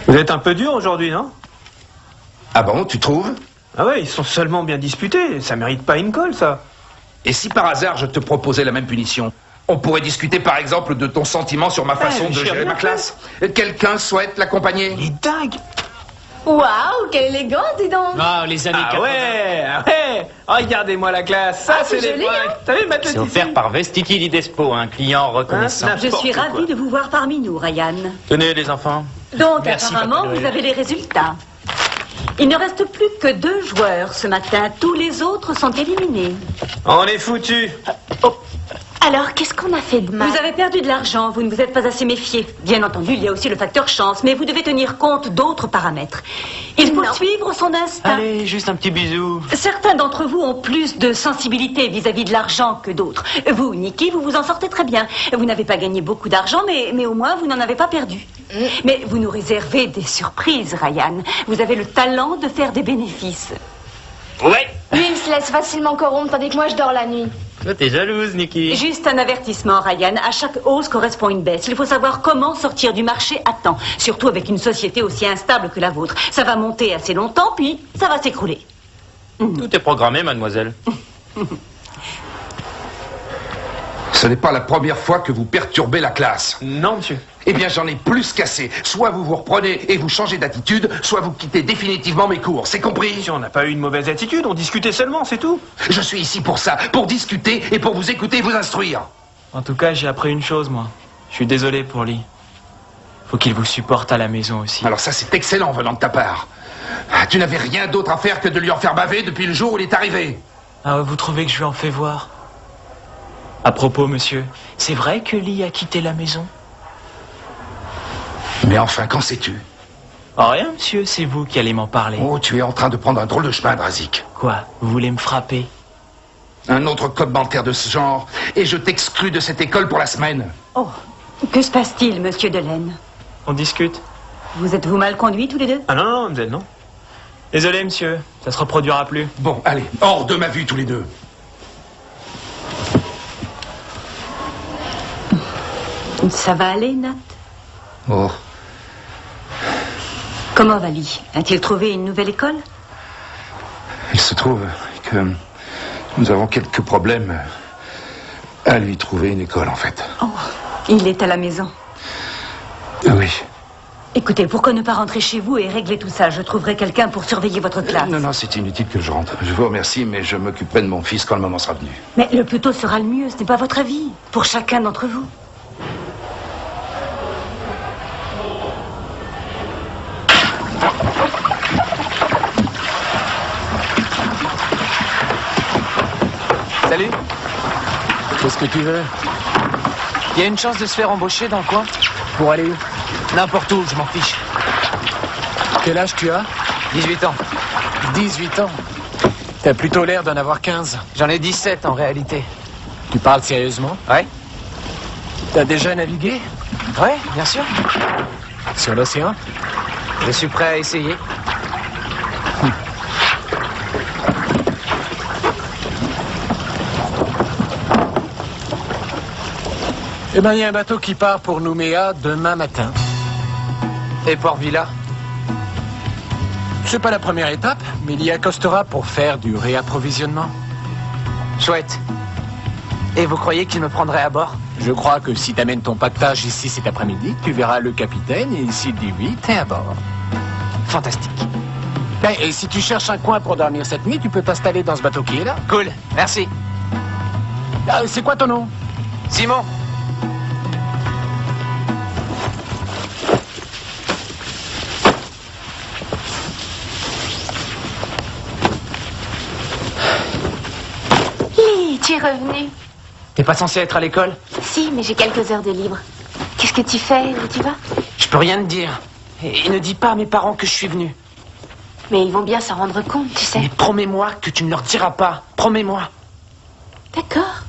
Speaker 6: Vous êtes un peu dur aujourd'hui, non?
Speaker 3: Ah bon, tu trouves?
Speaker 6: Ah ouais, ils sont seulement bien disputés. Ça mérite pas une colle, ça.
Speaker 3: Et si par hasard je te proposais la même punition? On pourrait discuter par exemple de ton sentiment sur ma façon de gérer ma classe. Quelqu'un souhaite l'accompagner?
Speaker 6: Il est dingue.
Speaker 4: Waouh, quelle élégance, dis donc.
Speaker 10: Ah, les années 80.
Speaker 6: Ah ouais. Regardez-moi la classe. Ça, c'est
Speaker 4: c'est
Speaker 6: des
Speaker 4: joli,
Speaker 6: points. T'as vu, Matt
Speaker 5: C'est offert par Vestiki Lidespo, un client reconnaissant.
Speaker 6: Hein,
Speaker 7: Je suis
Speaker 6: n'importe
Speaker 7: ravie
Speaker 6: quoi.
Speaker 7: de vous voir parmi nous, Ryan.
Speaker 5: Tenez, les enfants.
Speaker 7: Donc,
Speaker 10: Merci,
Speaker 7: apparemment,
Speaker 10: Papa Noël.
Speaker 7: vous avez les résultats. Il ne reste plus que 2 joueurs ce matin. Tous les autres sont éliminés.
Speaker 6: On est foutus.
Speaker 1: Alors, qu'est-ce qu'on a fait de mal?
Speaker 7: Vous avez perdu de l'argent, vous ne vous êtes pas assez méfié. Bien entendu, il y a aussi le facteur chance, mais vous devez tenir compte d'autres paramètres. Il faut
Speaker 1: Non.
Speaker 7: suivre son instinct.
Speaker 5: Allez, juste un petit bisou.
Speaker 7: Certains d'entre vous ont plus de sensibilité vis-à-vis de l'argent que d'autres. Vous, Nikki, vous vous en sortez très bien. Vous n'avez pas gagné beaucoup d'argent, mais au moins vous n'en avez pas perdu. Mais vous nous réservez des surprises, Ryan. Vous avez le talent de faire des bénéfices.
Speaker 5: Ouais.
Speaker 4: Lui, il se laisse facilement corrompre, tandis que moi, je dors la nuit.
Speaker 5: Toi, t'es jalouse, Nikki.
Speaker 7: Juste un avertissement, Ryan. À chaque hausse correspond une baisse. Il faut savoir comment sortir du marché à temps. Surtout avec une société aussi instable que la vôtre. Ça va monter assez longtemps, puis ça va s'écrouler.
Speaker 5: Tout est programmé, mademoiselle.
Speaker 3: Ce n'est pas la première fois que vous perturbez la classe.
Speaker 6: Non, monsieur.
Speaker 3: Eh bien, j'en ai plus qu'assez. Soit vous vous reprenez et vous changez d'attitude, soit vous quittez définitivement mes cours. C'est compris?
Speaker 6: On n'a pas eu une mauvaise attitude, on discutait seulement, c'est tout.
Speaker 3: Je suis ici pour ça, pour discuter et pour vous écouter et vous instruire.
Speaker 2: En tout cas, j'ai appris une chose, moi. Je suis désolé pour Lee. Faut qu'il vous supporte à la maison aussi.
Speaker 3: Alors ça, c'est excellent venant de ta part. Ah, tu n'avais rien d'autre à faire que de lui en faire baver depuis le jour où il est arrivé.
Speaker 2: Ah, vous trouvez que je lui en fais voir? À propos, monsieur, c'est vrai que Lee a quitté la maison?
Speaker 3: Mais enfin, qu'en sais-tu?
Speaker 2: Oh, rien, monsieur, c'est vous qui allez m'en parler.
Speaker 3: Oh, tu es en train de prendre un drôle de chemin, Drazik.
Speaker 2: Quoi? Vous voulez me frapper?
Speaker 3: Un autre commentaire de ce genre, et je t'exclus de cette école pour la semaine.
Speaker 7: Oh, que se passe-t-il, monsieur Delaine?
Speaker 2: On discute?
Speaker 7: Vous êtes-vous mal conduits tous les deux?
Speaker 6: Ah non, non, mademoiselle, non.
Speaker 2: Désolé, monsieur, ça se reproduira plus.
Speaker 3: Bon, allez, hors de ma vue tous les deux.
Speaker 7: Ça va aller, Nat?
Speaker 3: Oh,
Speaker 7: Comment va Lee? A-t-il trouvé une nouvelle école?
Speaker 3: il se trouve que nous avons quelques problèmes à lui trouver une école, en fait.
Speaker 7: Oh, il est à la maison.
Speaker 3: Oui.
Speaker 7: Écoutez, pourquoi ne pas rentrer chez vous et régler tout ça? Je trouverai quelqu'un pour surveiller votre classe.
Speaker 3: Non, non, c'est inutile que je rentre. Je vous remercie, mais je m'occuperai de mon fils quand le moment sera venu.
Speaker 7: Mais le plus tôt sera le mieux, ce n'est pas votre avis. Pour chacun d'entre vous.
Speaker 11: Salut. Qu'est-ce que tu veux? Il y a une chance de se faire embaucher dans le coin? Pour aller où? N'importe où, je m'en fiche. Quel âge tu as? 18 ans. 18 ans? T'as plutôt l'air d'en avoir 15. J'en ai 17 en réalité. Tu parles sérieusement? Ouais. T'as déjà navigué? Ouais, bien sûr. Sur l'océan? Je suis prêt à essayer. Eh ben, il y a un bateau qui part pour Nouméa demain matin. Et Port Vila? C'est pas la première étape, mais il y accostera pour faire du réapprovisionnement. Chouette. Et vous croyez qu'il me prendrait à bord? Je crois que si t'amènes ton pactage ici cet après-midi, tu verras le capitaine et s'il dit oui, t'es à bord. Fantastique. Et si tu cherches un coin pour dormir cette nuit, tu peux t'installer dans ce bateau qui est là. Cool, merci. C'est quoi ton nom? Simon.
Speaker 1: Lee, tu es revenu.
Speaker 10: T'es pas censé être à l'école?
Speaker 1: Si, mais j'ai quelques heures de libre. Qu'est-ce que tu fais? Où tu vas?
Speaker 10: Je peux rien te dire. Et ne dis pas à mes parents que je suis venu.
Speaker 1: Mais ils vont bien s'en rendre compte, tu sais.
Speaker 10: Mais promets-moi que tu ne leur diras pas. Promets-moi.
Speaker 1: D'accord.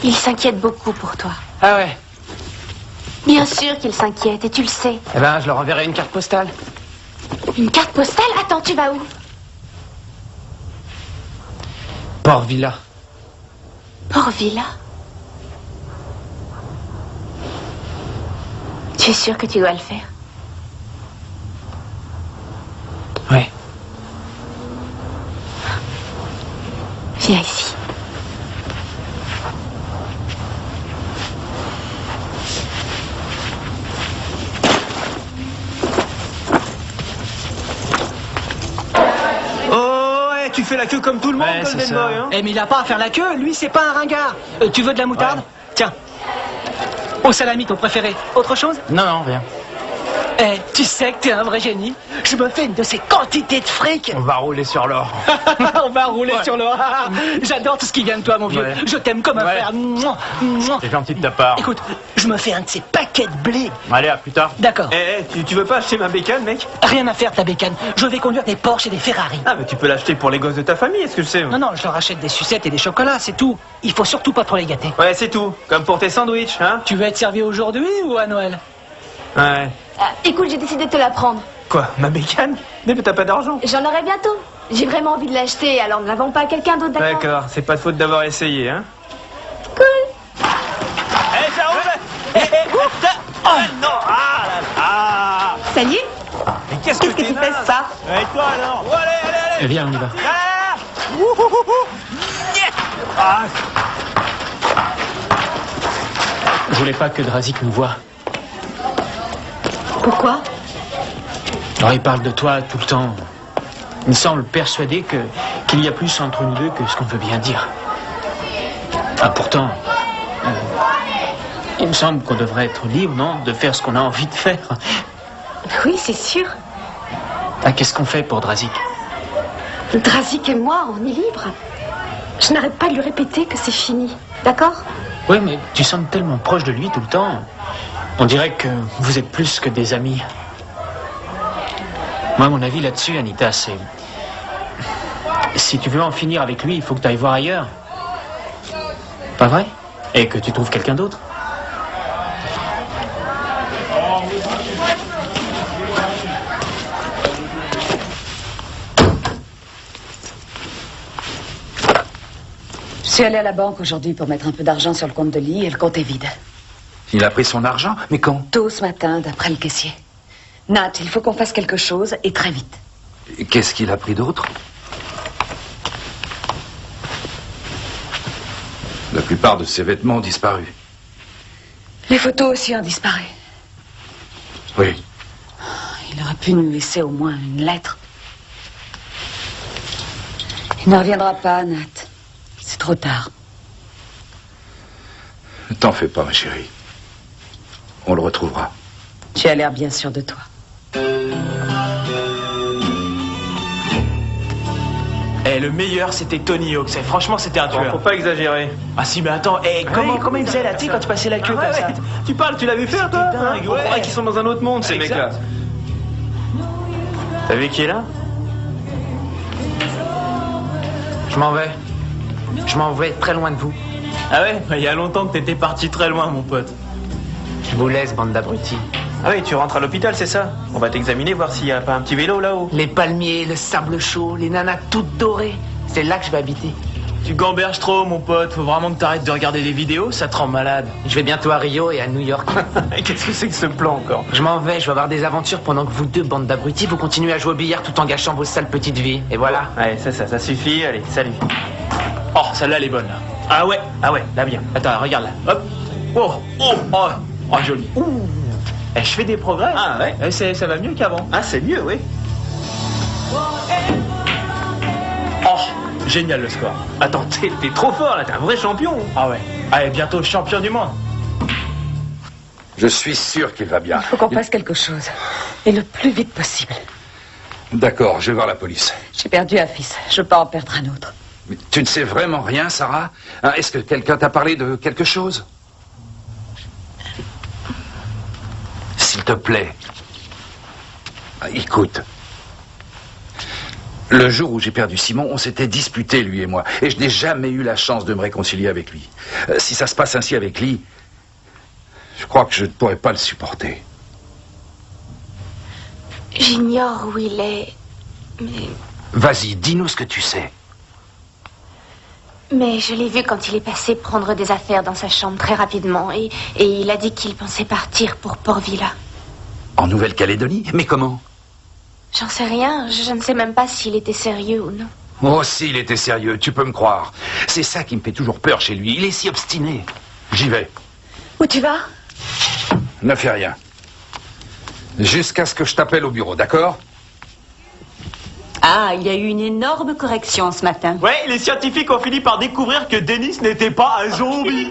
Speaker 1: Il s'inquiète beaucoup pour toi.
Speaker 11: Ah ouais.
Speaker 1: Bien sûr qu'il s'inquiète, et tu le sais.
Speaker 11: Eh ben, je leur enverrai une carte postale.
Speaker 1: Une carte postale? Attends, tu vas où?
Speaker 11: Port Villa.
Speaker 1: Port Villa? Tu es sûr que tu dois le faire?
Speaker 11: Oui.
Speaker 1: Viens ici.
Speaker 6: Oh, ouais, tu fais la queue comme tout le monde,
Speaker 2: Ouais,
Speaker 6: Golden
Speaker 2: c'est
Speaker 6: Boy,
Speaker 2: ça.
Speaker 6: hein.
Speaker 10: Eh, mais il a pas à faire la queue, lui, c'est pas un ringard. Tu veux de la moutarde?
Speaker 2: Ouais.
Speaker 10: Tiens. Au salami, ton préféré. Autre chose?
Speaker 5: Non, non, rien.
Speaker 10: Eh, tu sais que t'es un vrai génie. Je me fais une de ces quantités de fric.
Speaker 11: On va rouler sur l'or.
Speaker 10: On va rouler sur le... J'adore tout ce qui vient de toi, mon vieux.
Speaker 11: Ouais.
Speaker 10: Je t'aime comme un
Speaker 11: Ouais.
Speaker 10: frère. Mouah, mouah.
Speaker 5: C'est gentil de ta part.
Speaker 10: Écoute, je me fais un de ces paquets de blé.
Speaker 5: Allez, à plus tard.
Speaker 10: D'accord.
Speaker 6: Tu veux pas acheter ma bécane, mec?
Speaker 10: Rien à faire, ta bécane. Je vais conduire des Porsche et des Ferrari.
Speaker 6: Ah, mais tu peux l'acheter pour les gosses de ta famille, est-ce que je sais?
Speaker 10: Non, non, je leur achète des sucettes et des chocolats, c'est tout. Il faut surtout pas trop les gâter.
Speaker 6: Ouais, c'est tout. Comme pour tes sandwichs, hein?
Speaker 10: Tu veux être servi aujourd'hui ou à Noël?
Speaker 6: Ouais.
Speaker 4: Écoute, j'ai décidé de te la prendre.
Speaker 6: Quoi, ma bécane? Mais t'as pas d'argent.
Speaker 4: J'en aurai bientôt. J'ai vraiment envie de l'acheter, alors ne la vends pas à quelqu'un d'autre, d'accord?
Speaker 6: D'accord, c'est pas de faute d'avoir essayé, hein?
Speaker 4: Cool.
Speaker 6: Eh, ça roule! Oh non! Ah là là!
Speaker 4: Salut.
Speaker 6: Mais qu'est-ce que tu fais ça? Et toi alors? Oh, allez, allez, allez!
Speaker 2: Eh, viens, on y va.
Speaker 6: Ah,
Speaker 2: Je voulais pas que Drazik nous voie.
Speaker 4: Pourquoi?
Speaker 2: Alors, il parle de toi tout le temps. Il me semble persuadé qu'il y a plus entre nous deux que ce qu'on veut bien dire. Ah, pourtant, il me semble qu'on devrait être libre, non? De faire ce qu'on a envie de faire.
Speaker 4: Oui, c'est sûr.
Speaker 2: Ah, qu'est-ce qu'on fait pour Drazik?
Speaker 4: Drazik et moi, on est libres. Je n'arrête pas de lui répéter que c'est fini. D'accord?
Speaker 2: Oui, mais tu sembles tellement proche de lui tout le temps. On dirait que vous êtes plus que des amis. Moi, mon avis là-dessus, Anita, c'est... Si tu veux en finir avec lui, il faut que tu ailles voir ailleurs. Pas vrai? Et que tu trouves quelqu'un d'autre.
Speaker 7: Je suis allée à la banque aujourd'hui pour mettre un peu d'argent sur le compte de Lee et le compte est vide.
Speaker 3: Il a pris son argent? Mais quand?
Speaker 7: Tôt ce matin, d'après le caissier. Nat, il faut qu'on fasse quelque chose et très vite.
Speaker 3: Qu'est-ce qu'il a pris d'autre? La plupart de ses vêtements ont disparu.
Speaker 7: Les photos aussi ont disparu.
Speaker 3: Oui.
Speaker 7: Il aurait pu nous laisser au moins une lettre. Il ne reviendra pas, Nat. C'est trop tard.
Speaker 3: Ne t'en fais pas, ma chérie. On le retrouvera.
Speaker 7: Tu as l'air bien sûr de toi.
Speaker 8: Eh, le meilleur, c'était Tony Hawk. Franchement, c'était un tueur.
Speaker 6: Faut pas exagérer.
Speaker 8: Ah si, mais attends, comment il faisait là, tu sais, quand tu passais la queue comme ça?
Speaker 6: Tu parles, tu l'avais fait, toi?
Speaker 8: dingue,
Speaker 6: On
Speaker 8: ouais.
Speaker 6: croirait qu'ils sont dans un autre monde, ces
Speaker 8: Exact.
Speaker 6: mecs-là. T'as vu qui est là?
Speaker 11: Je m'en vais. Je m'en vais très loin de vous.
Speaker 8: Ah ouais? Il y a longtemps que t'étais parti très loin, mon pote.
Speaker 11: Je vous laisse, bande d'abrutis.
Speaker 6: Ah oui, tu rentres à l'hôpital, c'est ça? On va t'examiner, voir s'il y a pas un petit vélo là-haut.
Speaker 11: Les palmiers, le sable chaud, les nanas toutes dorées. C'est là que je vais habiter.
Speaker 8: Tu gamberges trop, mon pote. Faut vraiment que t'arrêtes de regarder des vidéos, ça te rend malade.
Speaker 11: Je vais bientôt à Rio et à New York.
Speaker 6: Qu'est-ce que c'est que ce plan encore?
Speaker 11: Je m'en vais, je vais avoir des aventures pendant que vous deux, bande d'abrutis, vous continuez à jouer au billard tout en gâchant vos sales petites vies. Et voilà.
Speaker 6: Ouais, ça suffit, allez, salut.
Speaker 8: Oh, celle-là, elle est bonne, là. Ah ouais, là, bien. Attends, regarde, là. Hop. Oh, joli. Eh, je fais des progrès.
Speaker 6: Ah ouais?
Speaker 8: Eh, ça va mieux qu'avant.
Speaker 6: Ah, c'est mieux, oui.
Speaker 8: Oh, génial le score.
Speaker 6: Attends, t'es trop fort, là, t'es un vrai champion.
Speaker 8: Ah ouais. Allez, bientôt champion du monde.
Speaker 3: Je suis sûr qu'il va bien.
Speaker 7: Il faut qu'on fasse quelque chose. Et le plus vite possible.
Speaker 3: D'accord, je vais voir la police.
Speaker 7: J'ai perdu un fils. Je veux pas en perdre un autre.
Speaker 3: Mais tu ne sais vraiment rien, Sarah? Hein, est-ce que quelqu'un t'a parlé de quelque chose? S'il te plaît. Écoute. Le jour où j'ai perdu Simon, on s'était disputé, lui et moi. Et je n'ai jamais eu la chance de me réconcilier avec lui. Si ça se passe ainsi avec Lee, je crois que je ne pourrais pas le supporter.
Speaker 1: J'ignore où il est, mais...
Speaker 3: Vas-y, dis-nous ce que tu sais.
Speaker 1: Mais je l'ai vu quand il est passé prendre des affaires dans sa chambre très rapidement. Et il a dit qu'il pensait partir pour Port Vila.
Speaker 3: En Nouvelle-Calédonie? Mais comment?
Speaker 1: J'en sais rien. Je ne sais même pas s'il était sérieux ou non.
Speaker 3: Oh, s'il était sérieux, tu peux me croire. C'est ça qui me fait toujours peur chez lui. Il est si obstiné. J'y vais.
Speaker 4: Où tu vas?
Speaker 3: Ne fais rien. Jusqu'à ce que je t'appelle au bureau, d'accord?
Speaker 7: Ah, il y a eu une énorme correction ce matin.
Speaker 8: Ouais, les scientifiques ont fini par découvrir que Dennis n'était pas un zombie.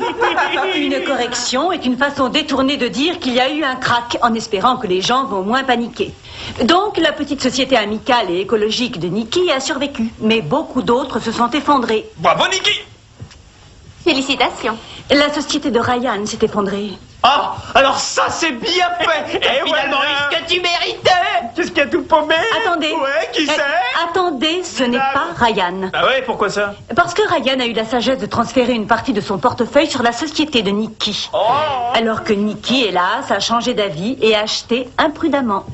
Speaker 7: Une correction est une façon détournée de dire qu'il y a eu un crack, en espérant que les gens vont moins paniquer. Donc, la petite société amicale et écologique de Nikki a survécu, mais beaucoup d'autres se sont effondrés.
Speaker 8: Bravo, Nikki!
Speaker 1: Félicitations.
Speaker 7: La société de Ryan s'est effondrée.
Speaker 8: Ah, alors ça, c'est bien fait. Et
Speaker 10: finalement,
Speaker 8: voilà.
Speaker 10: ce que tu méritais.
Speaker 8: Qu'est-ce qu'il y a tout paumé?
Speaker 7: Attendez.
Speaker 8: Ouais, qui c'est?
Speaker 7: Attendez, ce n'est pas Ryan.
Speaker 8: Ah ouais, pourquoi ça?
Speaker 7: Parce que Ryan a eu la sagesse de transférer une partie de son portefeuille sur la société de Nikki.
Speaker 8: Oh.
Speaker 7: Alors que Nikki, hélas, a changé d'avis et a acheté imprudemment.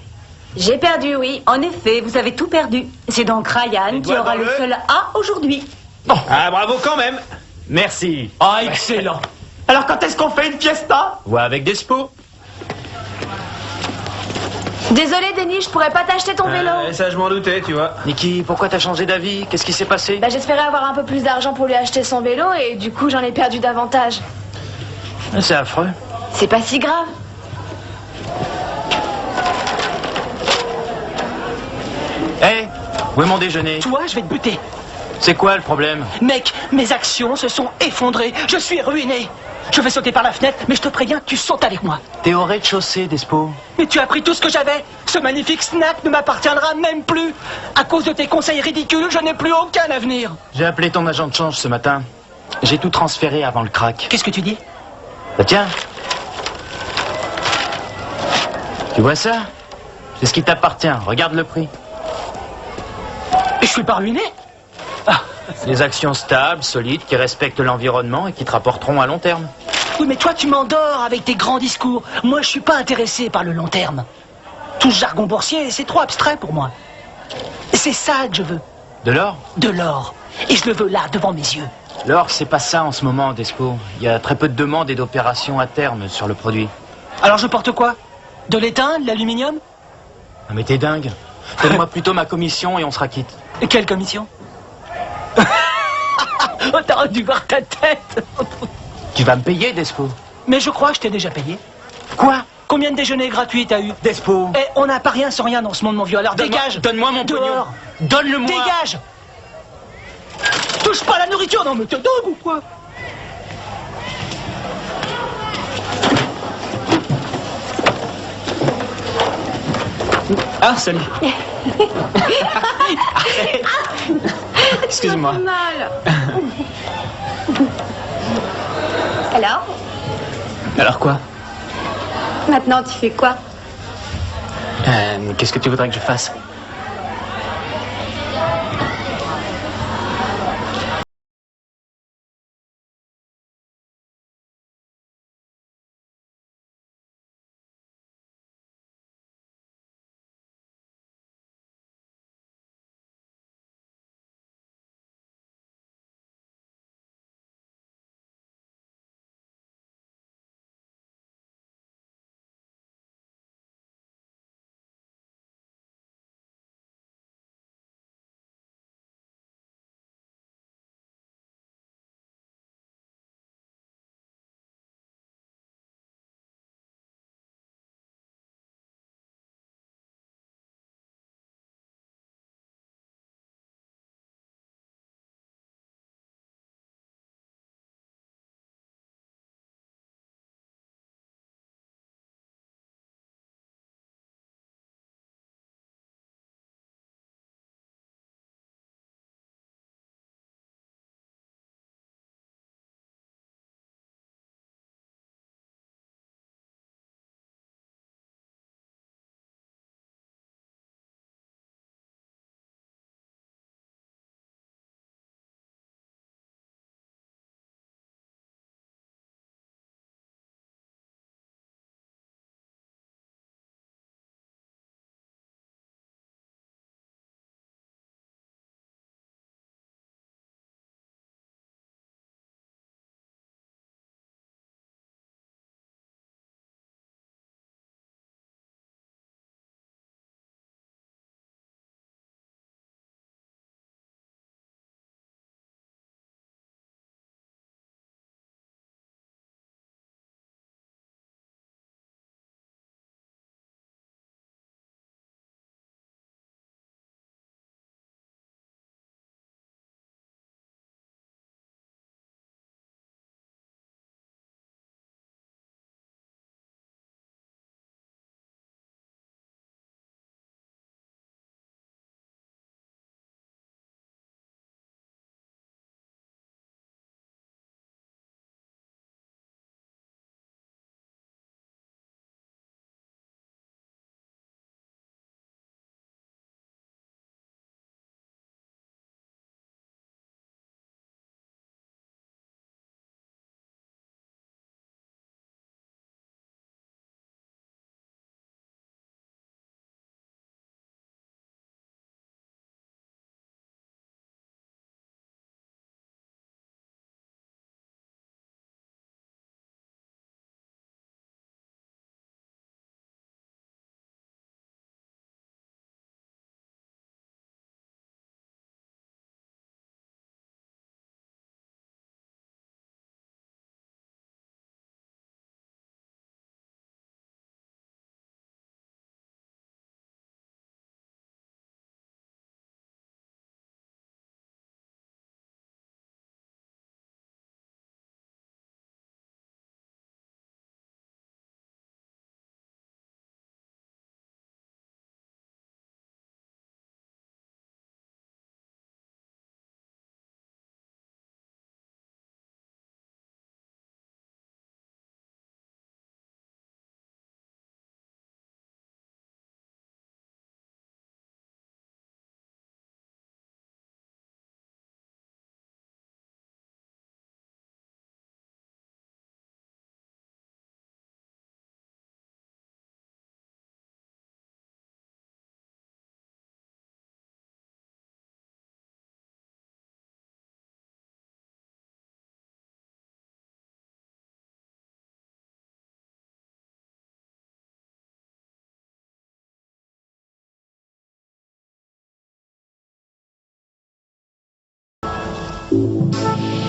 Speaker 7: J'ai perdu, oui. En effet, vous avez tout perdu. C'est donc Ryan qui aura le seul A aujourd'hui.
Speaker 8: Ah, bravo quand même.
Speaker 5: Merci.
Speaker 10: Ah, excellent.
Speaker 8: Alors quand est-ce qu'on fait une fiesta?
Speaker 5: Ouais, avec Despo.
Speaker 4: Désolé, Denis, je pourrais pas t'acheter ton vélo.
Speaker 8: Ça, je m'en doutais, tu vois.
Speaker 5: Niki, pourquoi t'as changé d'avis? Qu'est-ce qui s'est passé?
Speaker 4: Bah, j'espérais avoir un peu plus d'argent pour lui acheter son vélo et du coup, j'en ai perdu davantage.
Speaker 5: C'est affreux.
Speaker 4: C'est pas si grave.
Speaker 5: Hé, où est mon déjeuner?
Speaker 10: Toi, je vais te buter.
Speaker 5: C'est quoi le problème?
Speaker 10: Mec, mes actions se sont effondrées. Je suis ruiné. Je vais sauter par la fenêtre, mais je te préviens, tu sautes avec moi.
Speaker 5: T'es au rez-de-chaussée, Despo.
Speaker 10: Mais tu as pris tout ce que j'avais. Ce magnifique snack ne m'appartiendra même plus. À cause de tes conseils ridicules, je n'ai plus aucun avenir.
Speaker 5: J'ai appelé ton agent de change ce matin. J'ai tout transféré avant le crack.
Speaker 10: Qu'est-ce que tu dis?
Speaker 5: Bah tiens. Tu vois ça? C'est ce qui t'appartient. Regarde le prix.
Speaker 10: Je suis pas ruiné. Ah.
Speaker 5: Des actions stables, solides, qui respectent l'environnement et qui te rapporteront à long terme.
Speaker 10: Oui, mais toi, tu m'endors avec tes grands discours. Moi, je suis pas intéressé par le long terme. Tout ce jargon boursier, c'est trop abstrait pour moi. C'est ça que je veux.
Speaker 5: De l'or?
Speaker 10: De l'or. Et je le veux là, devant mes yeux.
Speaker 5: L'or, c'est pas ça en ce moment, Despo. Il y a très peu de demandes et d'opérations à terme sur le produit.
Speaker 10: Alors je porte quoi? De l'étain, de l'aluminium?
Speaker 5: Ah, mais t'es dingue. Donne-moi plutôt ma commission et on sera quitte.
Speaker 10: Et quelle commission? Oh, t'aurais dû voir ta tête.
Speaker 5: Tu vas me payer, Despo?
Speaker 10: Mais je crois que je t'ai déjà payé.
Speaker 5: Quoi?
Speaker 10: Combien de déjeuners gratuits t'as eu?
Speaker 5: Despo.
Speaker 10: Eh, on n'a pas rien sans rien dans ce monde, mon vieux. Alors dégage.
Speaker 5: Donne-moi mon pognon.
Speaker 10: Dehors.
Speaker 5: Donne-le-moi.
Speaker 10: Dégage. Touche pas à la nourriture, non mais t'es dingue ou quoi?
Speaker 2: Ah, salut. Excuse-moi.
Speaker 4: Mal. Alors?
Speaker 2: Alors quoi?
Speaker 4: Maintenant, tu fais quoi?
Speaker 2: Qu'est-ce que tu voudrais que je fasse?
Speaker 12: Thank you.